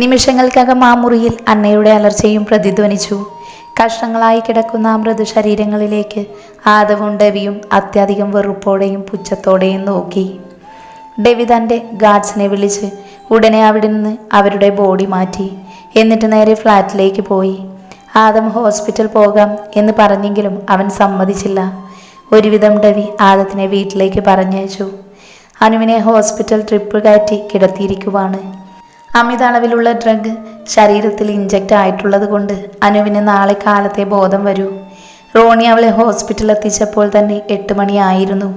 നിമിഷങ്ങൾക്കകം ആ മുറിയിൽ അന്നയുടെ അലർച്ചയും പ്രതിധ്വനിച്ചു. കഷ്ണങ്ങളായി കിടക്കുന്ന ആ മൃദു ശരീരങ്ങളിലേക്ക് ആദവും ഡെവിയും അത്യധികം വെറുപ്പോടെയും പുച്ഛത്തോടെയും നോക്കി. ഡെവി തൻ്റെ ഗാർഡ്സിനെ വിളിച്ച് ഉടനെ അവിടെ നിന്ന് അവരുടെ ബോഡി മാറ്റി. എന്നിട്ട് നേരെ ഫ്ലാറ്റിലേക്ക് പോയി. ആദം ഹോസ്പിറ്റൽ പോകാം എന്ന് പറഞ്ഞെങ്കിലും അവൻ സമ്മതിച്ചില്ല. ഒരുവിധം ഡെവി ആദത്തിനെ വീട്ടിലേക്ക് പറഞ്ഞയച്ചു. അനുവിനെ ഹോസ്പിറ്റൽ ട്രിപ്പ് കയറ്റി കിടത്തിയിരിക്കുവാണ്. അമിത അളവിലുള്ള ഡ്രഗ് ശരീരത്തിൽ ഇഞ്ചക്റ്റ് ആയിട്ടുള്ളത് കൊണ്ട് അനുവിന് നാളെ കാലത്തെ ബോധം വരൂ. റോണി അവളെ ഹോസ്പിറ്റലിൽ എത്തിച്ചപ്പോൾ തന്നെ 8 മണിയായിരുന്നു.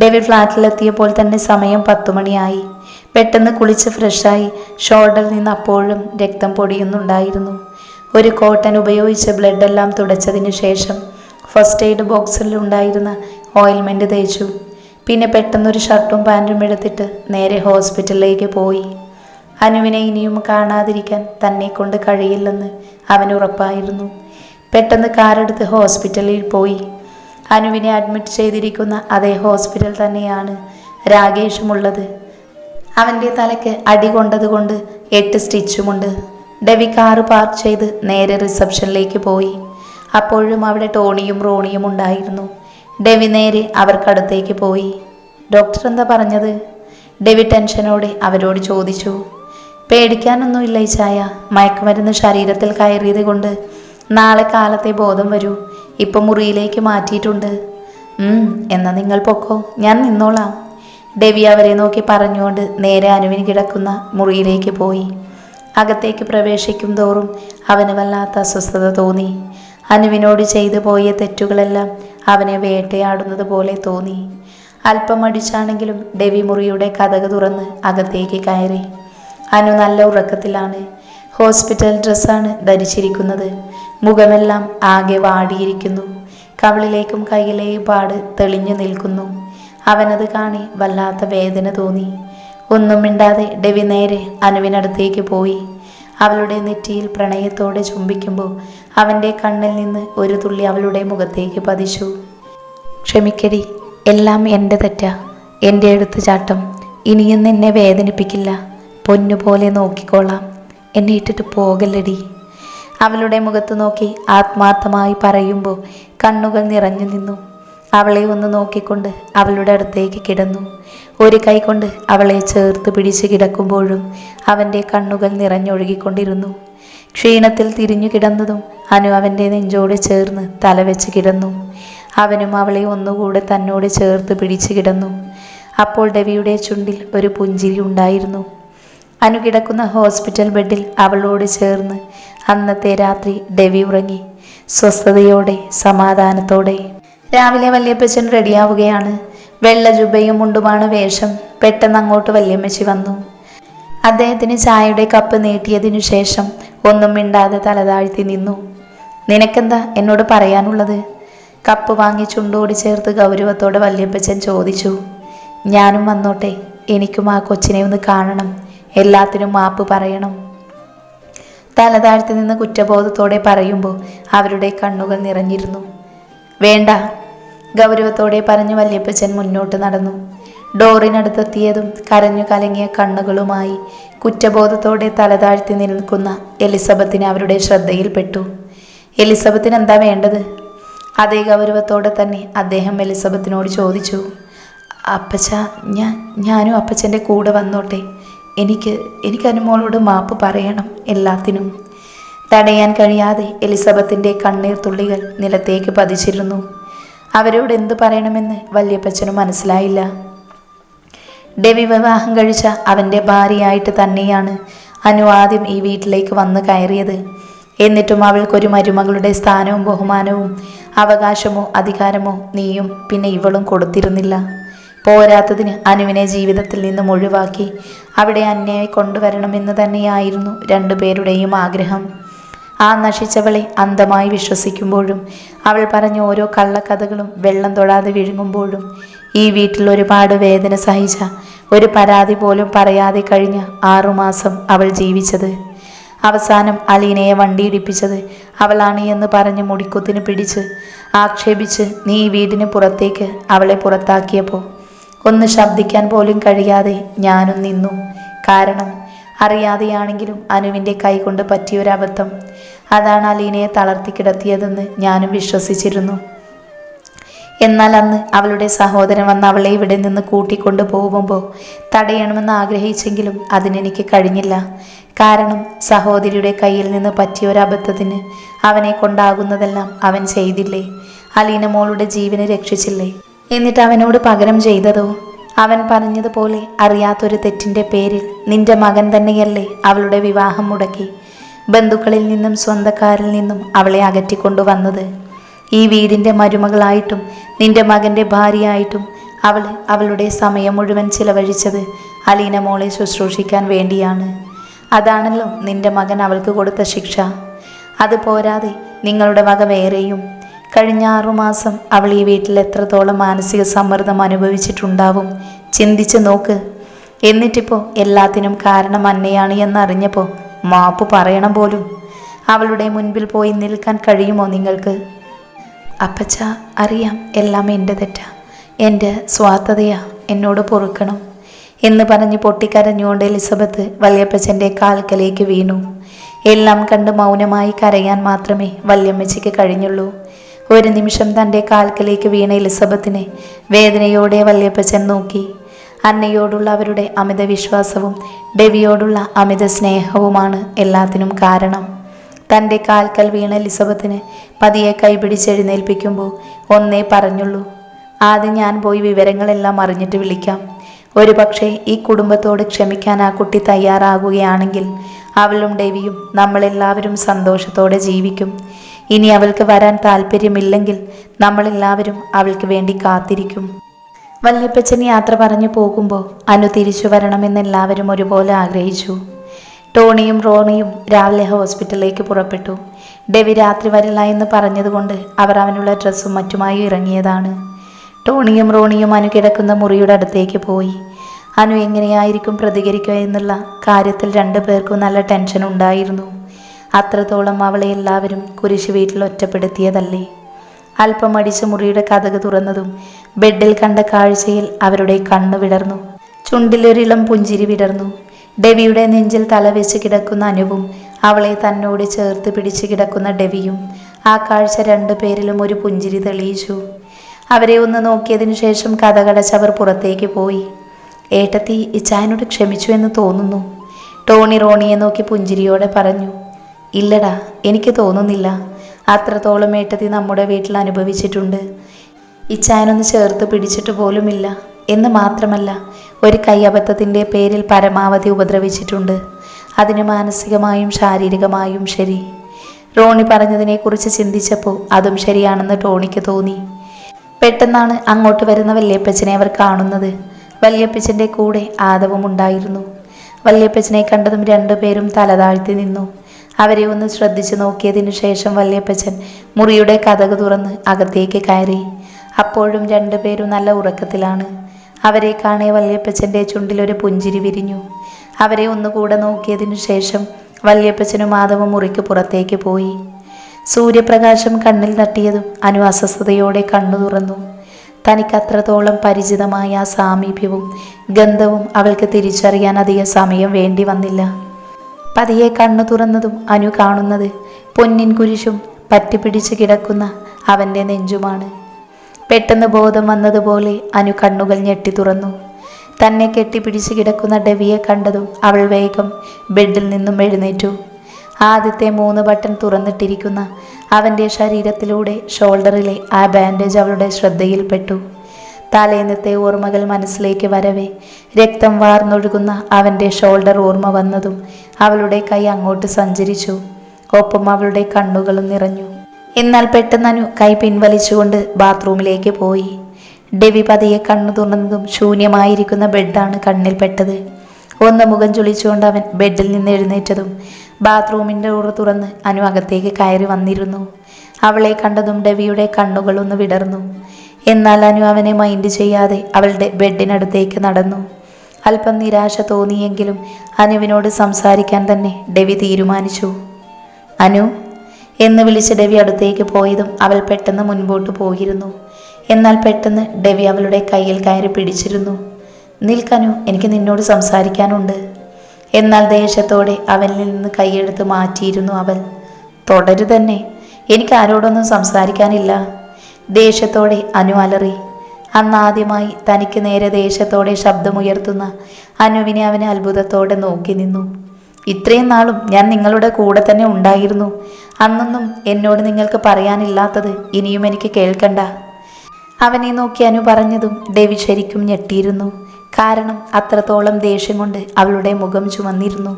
ഡെവി ഫ്ലാറ്റിലെത്തിയപ്പോൾ തന്നെ സമയം 10 മണിയായി. പെട്ടെന്ന് കുളിച്ച് ഫ്രഷായി ഷോൾഡറിൽ നിന്ന് അപ്പോഴും രക്തം പൊടിയുന്നുണ്ടായിരുന്നു. ഒരു കോട്ടൺ ഉപയോഗിച്ച് ബ്ലഡെല്ലാം തുടച്ചതിന് ശേഷം ഫസ്റ്റ് എയ്ഡ് ബോക്സിൽ ഉണ്ടായിരുന്ന ഓയിൽമെൻറ്റ് തേച്ചു. പിന്നെ പെട്ടെന്നൊരു ഷർട്ടും പാൻറ്റും എടുത്തിട്ട് നേരെ ഹോസ്പിറ്റലിലേക്ക് പോയി. അനുവിനെ ഇനിയും കാണാതിരിക്കാൻ തന്നെ കൊണ്ട് കഴിയില്ലെന്ന് അവന് ഉറപ്പായിരുന്നു. പെട്ടെന്ന് കാറെടുത്ത് ഹോസ്പിറ്റലിൽ പോയി. അനുവിനെ അഡ്മിറ്റ് ചെയ്തിരിക്കുന്ന അതേ ഹോസ്പിറ്റൽ തന്നെയാണ് രാകേഷുമുള്ളത്. അവൻ്റെ തലയ്ക്ക് അടി കൊണ്ടതുകൊണ്ട് 8 സ്റ്റിച്ചുമുണ്ട്. ഡെവി കാറ് പാർക്ക് ചെയ്ത് നേരെ റിസപ്ഷനിലേക്ക് പോയി. അപ്പോഴും അവിടെ ടോണിയും റോണിയും ഉണ്ടായിരുന്നു. ഡെവി നേരെ അവർക്കടുത്തേക്ക് പോയി. ഡോക്ടർ എന്താ പറഞ്ഞത്? ഡെവി ടെൻഷനോടെ അവരോട് ചോദിച്ചു. പേടിക്കാനൊന്നുമില്ല ഈ ചായ, മയക്കുമരുന്ന് ശരീരത്തിൽ കയറിയത് കൊണ്ട് നാളെ കാലത്തെ ബോധം വരൂ. ഇപ്പം മുറിയിലേക്ക് മാറ്റിയിട്ടുണ്ട്. എന്നാൽ നിങ്ങൾ പൊക്കോ, ഞാൻ നിന്നോളാം. ഡെവി അവരെ നോക്കി പറഞ്ഞുകൊണ്ട് നേരെ അനുവിന് കിടക്കുന്ന മുറിയിലേക്ക് പോയി. അകത്തേക്ക് പ്രവേശിക്കും തോറും അവന് വല്ലാത്ത അസ്വസ്ഥത തോന്നി. അനുവിനോട് ചെയ്തു പോയ തെറ്റുകളെല്ലാം അവനെ വേട്ടയാടുന്നത് പോലെ തോന്നി. അല്പം അടിച്ചാണെങ്കിലും ഡെവി മുറിയുടെ കതക് തുറന്ന് അകത്തേക്ക് കയറി. അനു നല്ല ഉറക്കത്തിലാണ്. ഹോസ്പിറ്റൽ ഡ്രസ്സാണ് ധരിച്ചിരിക്കുന്നത്. മുഖമെല്ലാം ആകെ വാടിയിരിക്കുന്നു. കവിളിലേക്കും കൈയിലെയും പാട് തെളിഞ്ഞു നിൽക്കുന്നു. അവനത് കാണി വല്ലാത്ത വേദന തോന്നി. ഒന്നും മിണ്ടാതെ ഡെവി നേരെ അനുവിനടുത്തേക്ക് പോയി. അവളുടെ നെറ്റിയിൽ പ്രണയത്തോടെ ചുംബിക്കുമ്പോൾ അവൻ്റെ കണ്ണിൽ നിന്ന് ഒരു തുള്ളി അവളുടെ മുഖത്തേക്ക് പതിച്ചു. ക്ഷമിക്കടി, എല്ലാം എൻ്റെ തെറ്റാ, എൻ്റെ എടുത്തുചാട്ടം. ഇനിയും നിന്നെ വേദനിപ്പിക്കില്ല, പൊന്നുപോലെ നോക്കിക്കോളാം. എന്നെ ഇട്ടിട്ട് പോകല്ലടി. അവളുടെ മുഖത്ത് നോക്കി ആത്മാർത്ഥമായി പറയുമ്പോൾ കണ്ണുകൾ നിറഞ്ഞു നിന്നു. അവളെ ഒന്ന് നോക്കിക്കൊണ്ട് അവളുടെ അടുത്തേക്ക് കിടന്നു. ഒരു കൈ കൊണ്ട് അവളെ ചേർത്ത് പിടിച്ച് കിടക്കുമ്പോഴും അവൻ്റെ കണ്ണുകൾ നിറഞ്ഞൊഴുകിക്കൊണ്ടിരുന്നു. ക്ഷീണത്തിൽ തിരിഞ്ഞു കിടന്നതും അനു അവൻ്റെ നെഞ്ചോട് ചേർന്ന് തലവെച്ച് കിടന്നു. അവനും അവളെ ഒന്നുകൂടെ തന്നോട് ചേർത്ത് പിടിച്ച് കിടന്നു. അപ്പോൾ ഡെവിയുടെ ചുണ്ടിൽ ഒരു പുഞ്ചിരി ഉണ്ടായിരുന്നു. അനു കിടക്കുന്ന ഹോസ്പിറ്റൽ ബെഡിൽ അവളോട് ചേർന്ന് അന്നത്തെ രാത്രി ഡെവി ഉറങ്ങി, സ്വസ്ഥതയോടെ സമാധാനത്തോടെ. രാവിലെ വല്യപ്പച്ചൻ റെഡിയാവുകയാണ്. വെള്ള ജുബയും മുണ്ടുമാണ് വേഷം. പെട്ടെന്ന് അങ്ങോട്ട് വല്യമ്മച്ചി വന്നു. അദ്ദേഹത്തിന് ചായയുടെ കപ്പ് നീട്ടിയതിനു ശേഷം ഒന്നും മിണ്ടാതെ തലതാഴ്ത്തി നിന്നു. നിനക്കെന്താ എന്നോട് പറയാനുള്ളത്? കപ്പ് വാങ്ങി ചുണ്ടോട് ചേർത്ത് ഗൗരവത്തോടെ വല്യപ്പച്ചൻ ചോദിച്ചു. ഞാനും വന്നോട്ടെ, എനിക്കും ആ കൊച്ചിനെ ഒന്ന് കാണണം, എല്ലാത്തിനും മാപ്പ് പറയണം. തലതാഴ്ത്തി നിന്ന് കുറ്റബോധത്തോടെ പറയുമ്പോൾ അവരുടെ കണ്ണുകൾ നിറഞ്ഞിരുന്നു. വേണ്ട, ഗൗരവത്തോടെ പറഞ്ഞു വല്യപ്പച്ചൻ മുന്നോട്ട് നടന്നു. ഡോറിനടുത്തെത്തിയതും കരഞ്ഞു കലങ്ങിയ കണ്ണുകളുമായി കുറ്റബോധത്തോടെ തലതാഴ്ത്തി നിൽക്കുന്ന എലിസബത്തിനെ അവരുടെ ശ്രദ്ധയിൽപ്പെട്ടു. എലിസബത്തിന് എന്താ വേണ്ടത്? അതേ ഗൗരവത്തോടെ തന്നെ അദ്ദേഹം എലിസബത്തിനോട് ചോദിച്ചു. അപ്പച്ച, ഞാനും അപ്പച്ചൻ്റെ കൂടെ വന്നോട്ടെ. എനിക്ക് അനുമോളോട് മാപ്പ് പറയണം എല്ലാത്തിനും. തടയാൻ കഴിയാതെ എലിസബത്തിൻ്റെ കണ്ണീർ തുള്ളികൾ നിലത്തേക്ക് പതിച്ചിരുന്നു. അവരോട് എന്തു പറയണമെന്ന് വല്യപ്പച്ചനും മനസ്സിലായില്ല. ഡെവി വിവാഹം കഴിച്ച അവൻ്റെ ഭാര്യയായിട്ട് തന്നെയാണ് അനു ആദ്യം ഈ വീട്ടിലേക്ക് വന്ന് കയറിയത്. എന്നിട്ടും അവൾക്കൊരു മരുമകളുടെ സ്ഥാനവും ബഹുമാനവും അവകാശമോ അധികാരമോ നീയും പിന്നെ ഇവളും കൊടുത്തിരുന്നില്ല. പോരാത്തതിന് അനുവിനെ ജീവിതത്തിൽ നിന്നും ഒഴിവാക്കി അവിടെ അന്യായി കൊണ്ടുവരണമെന്ന് തന്നെയായിരുന്നു രണ്ടുപേരുടെയും ആഗ്രഹം. ആ നശിച്ചവളെ അന്ധമായി വിശ്വസിക്കുമ്പോഴും അവൾ പറഞ്ഞ ഓരോ കള്ളക്കഥകളും വെള്ളം തൊടാതെ വിഴുങ്ങുമ്പോഴും ഈ വീട്ടിൽ ഒരുപാട് വേദന സഹിച്ച, ഒരു പരാതി പോലും പറയാതെ കഴിഞ്ഞ 6 മാസം അവൾ ജീവിച്ചത്. അവസാനം അലീനയെ വണ്ടിയിടിപ്പിച്ചത് അവളാണ് എന്ന് പറഞ്ഞ് മുടിക്കുത്തിന് പിടിച്ച് ആക്ഷേപിച്ച് നീ ഈ വീടിന് പുറത്തേക്ക് അവളെ പുറത്താക്കിയപ്പോൾ ഒന്ന് ശബ്ദിക്കാൻ പോലും കഴിയാതെ ഞാനും നിന്നു. കാരണം അറിയാതെയാണെങ്കിലും അനുവിൻ്റെ കൈകൊണ്ട് പറ്റിയൊരബദ്ധം. അതാണ് അലീനയെ തളർത്തി കിടത്തിയതെന്ന് ഞാനും വിശ്വസിച്ചിരുന്നു. എന്നാൽ അന്ന് അവളുടെ സഹോദരൻ വന്ന് അവളെ ഇവിടെ നിന്ന് കൂട്ടിക്കൊണ്ടു പോകുമ്പോൾ തടയണമെന്ന് ആഗ്രഹിച്ചെങ്കിലും അതിനെനിക്ക് കഴിഞ്ഞില്ല. കാരണം സഹോദരിയുടെ കയ്യിൽ നിന്ന് പറ്റിയൊരബദ്ധത്തിന് അവനെ കൊണ്ടാകുന്നതെല്ലാം അവൻ ചെയ്തില്ലേ? അലീന മോളുടെ ജീവനെ രക്ഷിച്ചില്ലേ? എന്നിട്ട് അവനോട് പകരം ചെയ്തതോ? അവൻ പറഞ്ഞതുപോലെ അറിയാത്തൊരു തെറ്റിൻ്റെ പേരിൽ നിന്റെ മകൻ തന്നെയല്ലേ അവളുടെ വിവാഹം മുടക്കി ബന്ധുക്കളിൽ നിന്നും സ്വന്തക്കാരിൽ നിന്നും അവളെ അകറ്റിക്കൊണ്ടുവന്നത്? ഈ വീടിൻ്റെ മരുമകളായിട്ടും നിന്റെ മകൻ്റെ ഭാര്യയായിട്ടും അവളുടെ സമയം മുഴുവൻ ചിലവഴിച്ചത് അലീന മോളെ ശുശ്രൂഷിക്കാൻ വേണ്ടിയാണ്. അതാണല്ലോ നിന്റെ മകൻ അവൾക്ക് കൊടുത്ത ശിക്ഷ. അത് പോരാതെ നിങ്ങളുടെ വക വേറെയും. കഴിഞ്ഞ 6 മാസം അവൾ ഈ വീട്ടിൽ എത്രത്തോളം മാനസിക സമ്മർദ്ദം അനുഭവിച്ചിട്ടുണ്ടാവും, ചിന്തിച്ച് നോക്ക്. എന്നിട്ടിപ്പോൾ എല്ലാത്തിനും കാരണം അന്നയാണ് എന്നറിഞ്ഞപ്പോൾ മാപ്പ് പറയണം പോലും. അവളുടെ മുൻപിൽ പോയി നിൽക്കാൻ കഴിയുമോ നിങ്ങൾക്ക്? അപ്പച്ച, അറിയാം എല്ലാം എൻ്റെ തെറ്റാ, എൻ്റെ സ്വാർത്ഥതയാ, എന്നോട് പൊറുക്കണം എന്ന് പറഞ്ഞ് പൊട്ടിക്കരഞ്ഞുകൊണ്ട് എലിസബത്ത് വല്യപ്പച്ചൻ്റെ കാൽക്കലേക്ക് വീണു. എല്ലാം കണ്ട് മൗനമായി കരയാൻ മാത്രമേ വല്യമ്മച്ചിക്ക് കഴിഞ്ഞുള്ളൂ. ഒരു നിമിഷം തൻ്റെ കാൽക്കലേക്ക് വീണ എലിസബത്തിനെ വേദനയോടെ വല്യപ്പച്ചൻ നോക്കി. അന്നയോടുള്ള അവരുടെ അമിത വിശ്വാസവും ഡെവിയോടുള്ള അമിത സ്നേഹവുമാണ് എല്ലാത്തിനും കാരണം. തൻ്റെ കാൽക്കൽ വീണ എലിസബത്തിന് പതിയെ കൈപിടിച്ചെഴുന്നേൽപ്പിക്കുമ്പോൾ ഒന്നേ പറഞ്ഞുള്ളൂ: ആദ്യം ഞാൻ പോയി വിവരങ്ങളെല്ലാം അറിഞ്ഞിട്ട് വിളിക്കാം. ഒരു പക്ഷേ ഈ കുടുംബത്തോട് ക്ഷമിക്കാൻ ആ കുട്ടി തയ്യാറാകുകയാണെങ്കിൽ അവളും ഡെവിയും നമ്മളെല്ലാവരും സന്തോഷത്തോടെ ജീവിക്കും. ഇനി അവൾക്ക് വരാൻ താല്പര്യമില്ലെങ്കിൽ നമ്മളെല്ലാവരും അവൾക്ക് വേണ്ടി കാത്തിരിക്കും. വല്യപ്പച്ചൻ യാത്ര പറഞ്ഞു പോകുമ്പോൾ അനു തിരിച്ചു വരണമെന്നെല്ലാവരും ഒരുപോലെ ആഗ്രഹിച്ചു. ടോണിയും റോണിയും രാവിലെ ഹോസ്പിറ്റലിലേക്ക് പുറപ്പെട്ടു. ഡെവി രാത്രി വരില്ല എന്ന് പറഞ്ഞതുകൊണ്ട് അവർ അവനുള്ള ഡ്രസ്സും മറ്റുമായി ഇറങ്ങിയതാണ്. ടോണിയും റോണിയും അനു കിടക്കുന്ന മുറിയുടെ അടുത്തേക്ക് പോയി. അനു എങ്ങനെയായിരിക്കും പ്രതികരിക്കുക എന്നുള്ള കാര്യത്തിൽ 2 പേർക്കും നല്ല ടെൻഷൻ ഉണ്ടായിരുന്നു. അത്രത്തോളം അവളെ എല്ലാവരും കുരിശ് വീട്ടിൽ ഒറ്റപ്പെടുത്തിയതല്ലേ. അല്പം അടിച്ച് മുറിയുടെ കതക് തുറന്നതും ബെഡിൽ കണ്ട കാഴ്ചയിൽ അവരുടെ കണ്ണ് വിടർന്നു. ചുണ്ടിലൊരിളം പുഞ്ചിരി വിടർന്നു. ഡെവിയുടെ നെഞ്ചിൽ തലവെച്ച് കിടക്കുന്ന അനുവും അവളെ തന്നോട് ചേർത്ത് പിടിച്ച് കിടക്കുന്ന ഡെവിയും ആ കാഴ്ച 2 പേരിലും ഒരു പുഞ്ചിരി തെളിയിച്ചു. അവരെ ഒന്ന് നോക്കിയതിനു ശേഷം കഥകടച്ചവർ പുറത്തേക്ക് പോയി. ഏട്ടത്തി ഇച്ചായനോട് ക്ഷമിച്ചു എന്ന് തോന്നുന്നു, ടോണി റോണിയെ നോക്കി പുഞ്ചിരിയോടെ പറഞ്ഞു. ഇല്ലടാ, എനിക്ക് തോന്നുന്നില്ല. അത്രത്തോളം ഏട്ടത്തി നമ്മുടെ വീട്ടിൽ അനുഭവിച്ചിട്ടുണ്ട്. ഇച്ചായനൊന്ന് ചേർത്ത് പിടിച്ചിട്ട് പോലുമില്ല. എന്ന് മാത്രമല്ല, ഒരു കയ്യബദ്ധത്തിൻ്റെ പേരിൽ പരമാവധി ഉപദ്രവിച്ചിട്ടുണ്ട്. അതിന് മാനസികമായും ശാരീരികമായും ശരി. റോണി പറഞ്ഞതിനെക്കുറിച്ച് ചിന്തിച്ചപ്പോൾ അതും ശരിയാണെന്ന് ടോണിക്ക് തോന്നി. പെട്ടെന്നാണ് അങ്ങോട്ട് വരുന്ന വല്യപ്പച്ചനെ അവർ കാണുന്നത്. വല്യപ്പച്ചൻ്റെ കൂടെ ആദവും ഉണ്ടായിരുന്നു. വല്യപ്പച്ചനെ കണ്ടതും 2 പേരും തലതാഴ്ത്തി നിന്നു. അവരെ ഒന്ന് ശ്രദ്ധിച്ചു നോക്കിയതിനു ശേഷം വല്യപ്പച്ചൻ മുറിയുടെ കതക് തുറന്ന് അകത്തേക്ക് കയറി. അപ്പോഴും 2 പേരും നല്ല ഉറക്കത്തിലാണ്. അവരെ കാണേ വല്യപ്പച്ചൻ്റെ ചുണ്ടിലൊരു പുഞ്ചിരി വിരിഞ്ഞു. അവരെ ഒന്നുകൂടെ നോക്കിയതിനു ശേഷം വല്യപ്പച്ചനും മാധവും മുറിക്ക് പുറത്തേക്ക് പോയി. സൂര്യപ്രകാശം കണ്ണിൽ തട്ടിയതും അനു അസ്വസ്ഥതയോടെ കണ്ണു തുറന്നു. തനിക്കത്രത്തോളം പരിചിതമായ ആ സാമീപ്യവും ഗന്ധവും അവൾക്ക് തിരിച്ചറിയാൻ അധികം സമയം വേണ്ടി വന്നില്ല. പതിയെ കണ്ണു തുറന്നതും അനു കാണുന്നത് പൊന്നിൻ കുരിശും പറ്റിപ്പിടിച്ച് കിടക്കുന്ന അവൻ്റെ നെഞ്ചുമാണ്. പെട്ടെന്ന് ബോധം വന്നതുപോലെ അനു കണ്ണുകൾ ഞെട്ടി തുറന്നു. തന്നെ കെട്ടിപ്പിടിച്ച് കിടക്കുന്ന ഡെവിയെ കണ്ടതും അവൾ വേഗം ബെഡിൽ നിന്നും എഴുന്നേറ്റു. ആദ്യത്തെ 3 ബട്ടൺ തുറന്നിട്ടിരിക്കുന്ന അവൻ്റെ ശരീരത്തിലൂടെ ഷോൾഡറിലെ ആ ബാൻഡേജ് അവളുടെ ശ്രദ്ധയിൽപ്പെട്ടു. തലേന്നത്തെ ഓർമ്മകൾ മനസ്സിലേക്ക് വരവേ രക്തം വാർന്നൊഴുകുന്ന അവൻ്റെ ഷോൾഡർ ഓർമ്മ വന്നതും അവളുടെ കൈ അങ്ങോട്ട് സഞ്ചരിച്ചു. ഒപ്പം അവളുടെ കണ്ണുകളും നിറഞ്ഞു. എന്നാൽ പെട്ടെന്ന് അനു കൈ പിൻവലിച്ചുകൊണ്ട് ബാത്റൂമിലേക്ക് പോയി. ഡെവി പതിയെ കണ്ണു തുറന്നതും ശൂന്യമായിരിക്കുന്ന ബെഡാണ് കണ്ണിൽപ്പെട്ടത്. ഒന്ന് മുഖം ചുളിച്ചുകൊണ്ട് അവൻ ബെഡിൽ നിന്ന് എഴുന്നേറ്റതും ബാത്റൂമിൻ്റെ ഡോർ തുറന്ന് അനു അകത്തേക്ക് കയറി വന്നിരുന്നു. അവളെ കണ്ടതും ഡെവിയുടെ കണ്ണുകളൊന്ന് വിടർന്നു. എന്നാൽ അനു അവനെ മൈൻഡ് ചെയ്യാതെ അവളുടെ ബെഡിനടുത്തേക്ക് നടന്നു. അല്പം നിരാശ തോന്നിയെങ്കിലും അനുവിനോട് സംസാരിക്കാൻ തന്നെ ഡെവി തീരുമാനിച്ചു. അനു എന്ന് വിളിച്ച് ഡെവി അടുത്തേക്ക് പോയതും അവൾ പെട്ടെന്ന് മുൻപോട്ട് പോയിരുന്നു. എന്നാൽ പെട്ടെന്ന് ഡെവി അവളുടെ കയ്യിൽ കയറി പിടിച്ചിരുന്നു. നിൽക്കനു, എനിക്ക് നിന്നോട് സംസാരിക്കാനുണ്ട്. എന്നാൽ ദേഷ്യത്തോടെ അവനിൽ നിന്ന് കൈയെടുത്ത് മാറ്റിയിരുന്നു അവൾ. തുടരു തന്നെ, എനിക്ക് ആരോടൊന്നും സംസാരിക്കാനില്ല. ദേഷ്യത്തോടെ അനു അലറി. അന്നാദ്യമായി തനിക്ക് നേരെ ദേഷ്യത്തോടെ ശബ്ദമുയർത്തുന്ന അനുവിനെ അവന് അത്ഭുതത്തോടെ നോക്കി നിന്നു. ഇത്രയും നാളും ഞാൻ നിങ്ങളുടെ കൂടെ തന്നെ ഉണ്ടായിരുന്നു. അന്നൊന്നും എന്നോട് നിങ്ങൾക്ക് പറയാനില്ലാത്തത് ഇനിയും എനിക്ക് കേൾക്കണ്ട. അവനെ നോക്കി അനു പറഞ്ഞതും ദേവി ശരിക്കും ഞെട്ടിയിരുന്നു. കാരണം അത്രത്തോളം ദേഷ്യം കൊണ്ട് അവളുടെ മുഖം ചുവന്നിരുന്നു.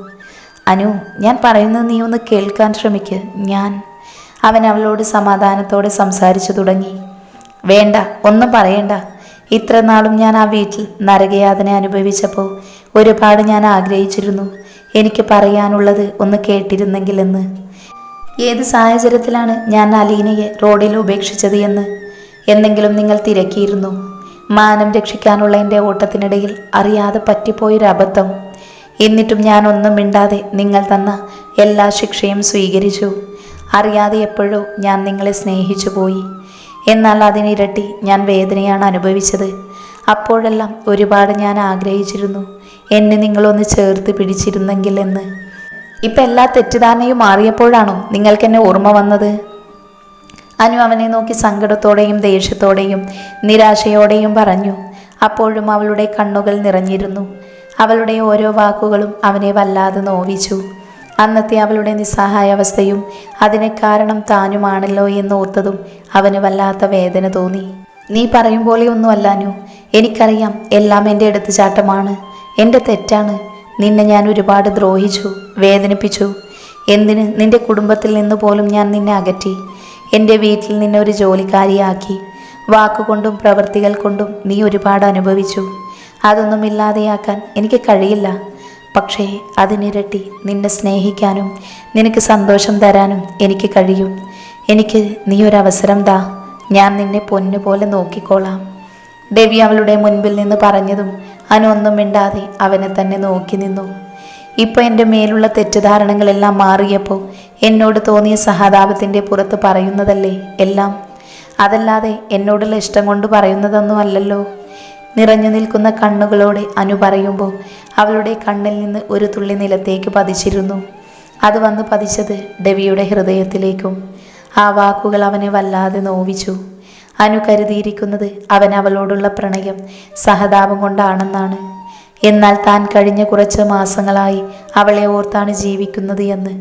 അനു, ഞാൻ പറയുന്നത് നീ ഒന്ന് കേൾക്കാൻ ശ്രമിക്ക്. അവൻ അവളോട് സമാധാനത്തോടെ സംസാരിച്ചു തുടങ്ങി. വേണ്ട, ഒന്നും പറയണ്ട. ഇത്ര നാളും ഞാൻ ആ വീട്ടിൽ നരകയാതന അനുഭവിച്ചപ്പോൾ ഒരുപാട് ഞാൻ ആഗ്രഹിച്ചിരുന്നു എനിക്ക് പറയാനുള്ളത് ഒന്ന് കേട്ടിരുന്നെങ്കിലെന്ന്. ഏത് സാഹചര്യത്തിലാണ് ഞാൻ അലീനയെ റോഡിൽ ഉപേക്ഷിച്ചത് എന്നെങ്കിലും നിങ്ങൾ തിരക്കിയിരുന്നു. മാനം രക്ഷിക്കാനുള്ള എൻ്റെ ഓട്ടത്തിനിടയിൽ അറിയാതെ പറ്റിപ്പോയൊരബദ്ധം. എന്നിട്ടും ഞാൻ ഒന്നും മിണ്ടാതെ നിങ്ങൾ തന്ന എല്ലാ ശിക്ഷയും സ്വീകരിച്ചു. അറിയാതെ എപ്പോഴോ ഞാൻ നിങ്ങളെ സ്നേഹിച്ചു പോയി. എന്നാൽ അതിനിരട്ടി ഞാൻ വേദനയാണ് അനുഭവിച്ചത്. അപ്പോഴെല്ലാം ഒരുപാട് ഞാൻ ആഗ്രഹിച്ചിരുന്നു എന്നെ നിങ്ങളൊന്ന് ചേർത്ത് പിടിച്ചിരുന്നെങ്കിൽ എന്ന്. ഇപ്പം എല്ലാ തെറ്റിദ്ധാരണയും മാറിയപ്പോഴാണോ നിങ്ങൾക്കെന്നെ ഓർമ്മ വന്നത്? അനു അവനെ നോക്കി സങ്കടത്തോടെയും ദേഷ്യത്തോടെയും നിരാശയോടെയും പറഞ്ഞു. അപ്പോഴും അവളുടെ കണ്ണുകൾ നിറഞ്ഞിരുന്നു. അവളുടെ ഓരോ വാക്കുകളും അവനെ വല്ലാതെ നോവിച്ചു. അന്നത്തെ അവളുടെ നിസ്സഹായാവസ്ഥയും അതിന് കാരണം താനുമാണല്ലോ എന്നോർത്തതും അവന് വല്ലാത്ത വേദന തോന്നി. നീ പറയും പോലെയൊന്നുമല്ല അനു. എനിക്കറിയാം എല്ലാം എൻ്റെ എടുത്തുചാട്ടമാണ്, എൻ്റെ തെറ്റാണ്. നിന്നെ ഞാൻ ഒരുപാട് ദ്രോഹിച്ചു, വേദനിപ്പിച്ചു. എന്തിന്? നിന്റെ കുടുംബത്തിൽ നിന്ന് പോലും ഞാൻ നിന്നെ അകറ്റി. എൻ്റെ വീട്ടിൽ നിന്നെ ഒരു ജോലിക്കാരിയാക്കി. വാക്കുകൊണ്ടും പ്രവൃത്തികൾ കൊണ്ടും നീ ഒരുപാട് അനുഭവിച്ചു. അതൊന്നും ഇല്ലാതെയാക്കാൻ എനിക്ക് കഴിയില്ല. പക്ഷേ അതിനിരട്ടി നിന്നെ സ്നേഹിക്കാനും നിനക്ക് സന്തോഷം തരാനും എനിക്ക് കഴിയും. എനിക്ക് നീ ഒരവസരം താ, ഞാൻ നിന്നെ പൊന്നുപോലെ നോക്കിക്കോളാം. ദേവി അവളുടെ മുൻപിൽ നിന്ന് പറഞ്ഞതും അനു ഒന്നും മിണ്ടാതെ അവനെ തന്നെ നോക്കി നിന്നു. ഇപ്പോൾ എൻ്റെ മേലുള്ള തെറ്റിദ്ധാരണകളെല്ലാം മാറിയപ്പോൾ എന്നോട് തോന്നിയ സഹതാപത്തിൻ്റെ പുറത്ത് പറയുന്നതല്ലേ എല്ലാം. അതല്ലാതെ എന്നോടുള്ള ഇഷ്ടം കൊണ്ട് പറയുന്നതൊന്നും അല്ലല്ലോ. നിറഞ്ഞു നിൽക്കുന്ന കണ്ണുകളോടെ അനു പറയുമ്പോൾ അവളുടെ കണ്ണിൽ നിന്ന് ഒരു തുള്ളി നിലത്തേക്ക് പതിച്ചിരുന്നു. അത് വന്ന് പതിച്ചത് ഡെവിയുടെ ഹൃദയത്തിലേക്കും. ആ വാക്കുകൾ അവനെ വല്ലാതെ നോവിച്ചു. അനു കരുതിയിരിക്കുന്നത് അവൻ അവളോടുള്ള പ്രണയം സഹതാപം കൊണ്ടാണെന്നാണ്. എന്നാൽ താൻ കഴിഞ്ഞ കുറച്ച് മാസങ്ങളായി അവളെ ഓർത്താണ് ജീവിക്കുന്നത് എന്ന്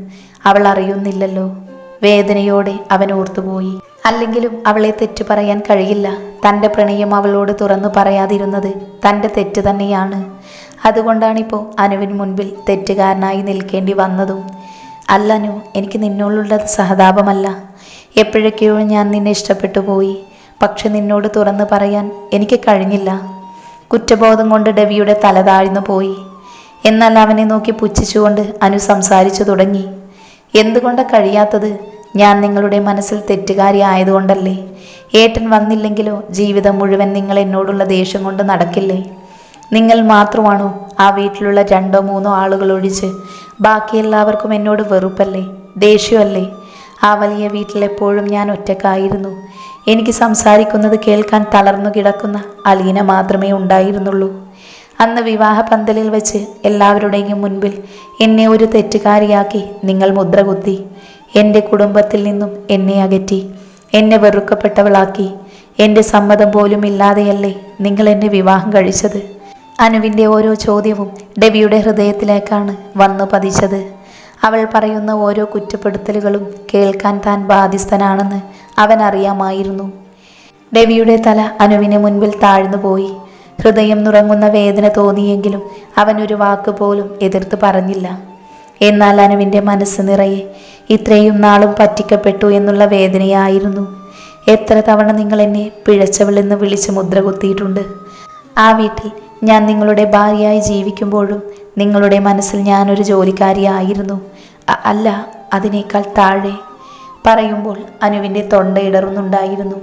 അവൾ അറിയുന്നില്ലല്ലോ. വേദനയോടെ അവൻ ഓർത്തുപോയി. അല്ലെങ്കിലും അവളെ തെറ്റു പറയാൻ കഴിയില്ല. തൻ്റെ പ്രണയം അവളോട് തുറന്നു പറയാതിരുന്നത് തൻ്റെ തെറ്റ് തന്നെയാണ്. അതുകൊണ്ടാണിപ്പോൾ അനുവിന് മുൻപിൽ തെറ്റുകാരനായി നിൽക്കേണ്ടി വന്നതും. അല്ല അനു, എനിക്ക് നിന്നോടുള്ളത് സഹതാപമല്ല. എപ്പോഴൊക്കെയോ ഞാൻ നിന്നെ ഇഷ്ടപ്പെട്ടു പോയി. പക്ഷെ നിന്നോട് തുറന്നു പറയാൻ എനിക്ക് കഴിഞ്ഞില്ല. കുറ്റബോധം കൊണ്ട് ഡെവിയുടെ തല താഴ്ന്നു പോയി. എന്നാൽ അവനെ നോക്കി പുച്ഛിച്ചുകൊണ്ട് അനു സംസാരിച്ചു തുടങ്ങി. എന്തുകൊണ്ടാണ് കഴിയാത്തത്? ഞാൻ നിങ്ങളുടെ മനസ്സിൽ തെറ്റുകാരി ആയതുകൊണ്ടല്ലേ? ഏട്ടൻ വന്നില്ലെങ്കിലോ ജീവിതം മുഴുവൻ നിങ്ങൾ എന്നോടുള്ള ദേഷ്യം കൊണ്ട് നടക്കില്ലേ? നിങ്ങൾ മാത്രമാണോ ആ വീട്ടിലുള്ള 2-3 ആളുകൾ ഒഴിച്ച് ബാക്കി എല്ലാവർക്കും എന്നോട് വെറുപ്പല്ലേ, ദേഷ്യമല്ലേ? ആ വലിയ വീട്ടിലെപ്പോഴും ഞാൻ ഒറ്റക്കായിരുന്നു. എനിക്ക് സംസാരിക്കുന്നത് കേൾക്കാൻ തളർന്നു കിടക്കുന്ന അലീന മാത്രമേ ഉണ്ടായിരുന്നുള്ളൂ. അന്ന് വിവാഹ പന്തലിൽ വെച്ച് എല്ലാവരുടെയും മുൻപിൽ എന്നെ ഒരു തെറ്റുകാരിയാക്കി നിങ്ങൾ മുദ്ര കുത്തി. എൻ്റെ കുടുംബത്തിൽ നിന്നും എന്നെ അകറ്റി, എന്നെ വെറുക്കപ്പെട്ടവളാക്കി. എൻ്റെ സമ്മതം പോലും ഇല്ലാതെയല്ലേ നിങ്ങൾ എന്നെ വിവാഹം കഴിച്ചത്? അനുവിൻ്റെ ഓരോ ചോദ്യവും ഡെവിയുടെ ഹൃദയത്തിലേക്കാണ് വന്നു പതിച്ചത്. അവൾ പറയുന്ന ഓരോ കുറ്റപ്പെടുത്തലുകളും കേൾക്കാൻ താൻ ബാധ്യസ്ഥനാണെന്ന് അവൻ അറിയാമായിരുന്നു. ഡെവിയുടെ തല അനുവിന് മുൻപിൽ താഴ്ന്നു പോയി. ഹൃദയം നുറങ്ങുന്ന വേദന തോന്നിയെങ്കിലും അവൻ ഒരു വാക്ക് പോലും എതിർത്ത് പറഞ്ഞില്ല. എന്നാൽ അനുവിൻ്റെ മനസ്സ് നിറയെ ഇത്രയും നാളും പറ്റിക്കപ്പെട്ടു എന്നുള്ള വേദനയായിരുന്നു. എത്ര തവണ നിങ്ങൾ എന്നെ പിഴച്ചവളെന്ന് വിളിച്ച് മുദ്ര കുത്തിയിട്ടുണ്ട്. ആ വീട്ടിൽ ഞാൻ നിങ്ങളുടെ ഭാര്യയായി ജീവിക്കുമ്പോഴും നിങ്ങളുടെ മനസ്സിൽ ഞാനൊരു ജോലിക്കാരിയായിരുന്നു. അല്ല, അതിനേക്കാൾ താഴെ. പറയുമ്പോൾ അനുവിൻ്റെ തൊണ്ട ഇടറുന്നുണ്ടായിരുന്നു.